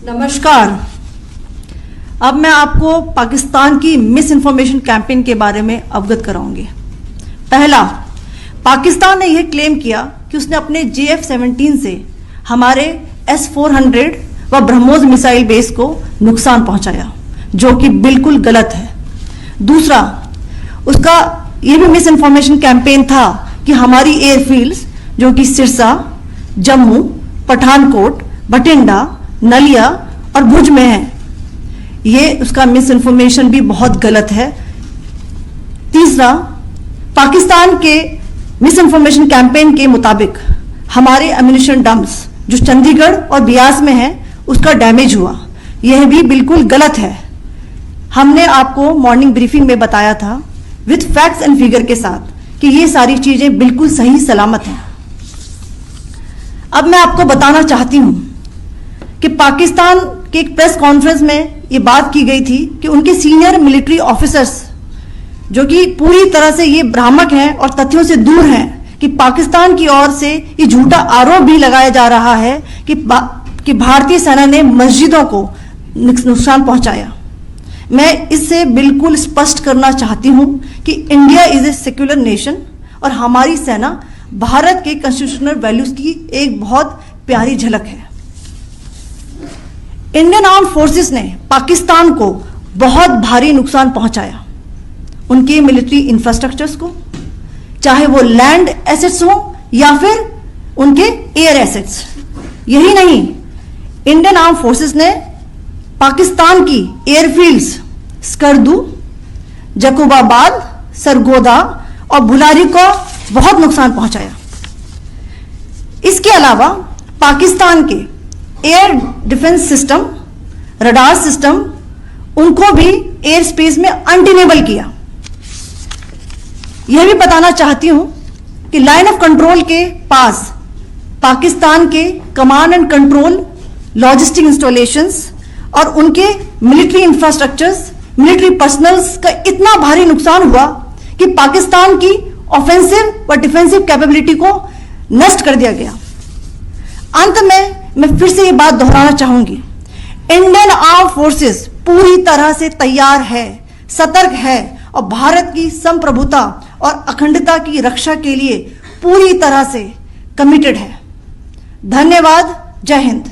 नमस्कार। अब मैं आपको पाकिस्तान की मिस इन्फॉर्मेशन कैंपेन के बारे में अवगत कराऊंगी। पहला, पाकिस्तान ने यह क्लेम किया कि उसने अपने JF-17 से हमारे S-400 व ब्रह्मोस मिसाइल बेस को नुकसान पहुंचाया, जो कि बिल्कुल गलत है। दूसरा, उसका यह भी मिस इन्फॉर्मेशन कैंपेन था कि हमारी एयरफील्ड्स जो कि सिरसा, जम्मू, पठानकोट, बठिंडा, नलिया और भुज में है, ये उसका मिस इन्फॉर्मेशन भी बहुत गलत है। तीसरा, पाकिस्तान के मिस इन्फॉर्मेशन कैंपेन के मुताबिक हमारे एम्यूनिशन डंप्स जो चंडीगढ़ और बियास में है उसका डैमेज हुआ, यह भी बिल्कुल गलत है। हमने आपको मॉर्निंग ब्रीफिंग में बताया था विथ फैक्ट्स एंड फिगर के साथ कि ये सारी चीजें बिल्कुल सही सलामत हैं। अब मैं आपको बताना चाहती हूं कि पाकिस्तान के एक प्रेस कॉन्फ्रेंस में ये बात की गई थी कि उनके सीनियर मिलिट्री ऑफिसर्स जो कि पूरी तरह से ये भ्रामक हैं और तथ्यों से दूर हैं कि पाकिस्तान की ओर से ये झूठा आरोप भी लगाया जा रहा है कि भारतीय सेना ने मस्जिदों को नुकसान पहुंचाया। मैं इससे बिल्कुल स्पष्ट करना चाहती हूं कि India is a secular nation और हमारी सेना भारत के कॉन्स्टिट्यूशनल वैल्यूज की एक बहुत प्यारी झलक है। इंडियन आर्म फोर्सेस ने पाकिस्तान को बहुत भारी नुकसान पहुंचाया, उनके मिलिट्री इंफ्रास्ट्रक्चर्स को, चाहे वो लैंड एसेट्स हो या फिर उनके एयर एसेट्स। यही नहीं, इंडियन आर्म फोर्सेस ने पाकिस्तान की एयरफील्ड्स स्कर्दू, जकोबाबाद, सरगोदा और बुलारी को बहुत नुकसान पहुंचाया। इसके अलावा पाकिस्तान के air defence system, radar system, उनको भी एयर स्पेस में अनटेनेबल किया। यह भी बताना चाहती हूं कि लाइन ऑफ कंट्रोल के पास पाकिस्तान के command and control logistic installations और उनके मिलिट्री इंफ्रास्ट्रक्चर्स, मिलिट्री पर्सनल्स का इतना भारी नुकसान हुआ कि पाकिस्तान की ऑफेंसिव व डिफेंसिव कैपेबिलिटी को नष्ट कर दिया गया। अंत में मैं फिर से ये बात दोहराना चाहूंगी, इंडियन आर्म फोर्सेस पूरी तरह से तैयार है, सतर्क है और भारत की संप्रभुता और अखंडता की रक्षा के लिए पूरी तरह से कमिटेड है। धन्यवाद। जय हिंद।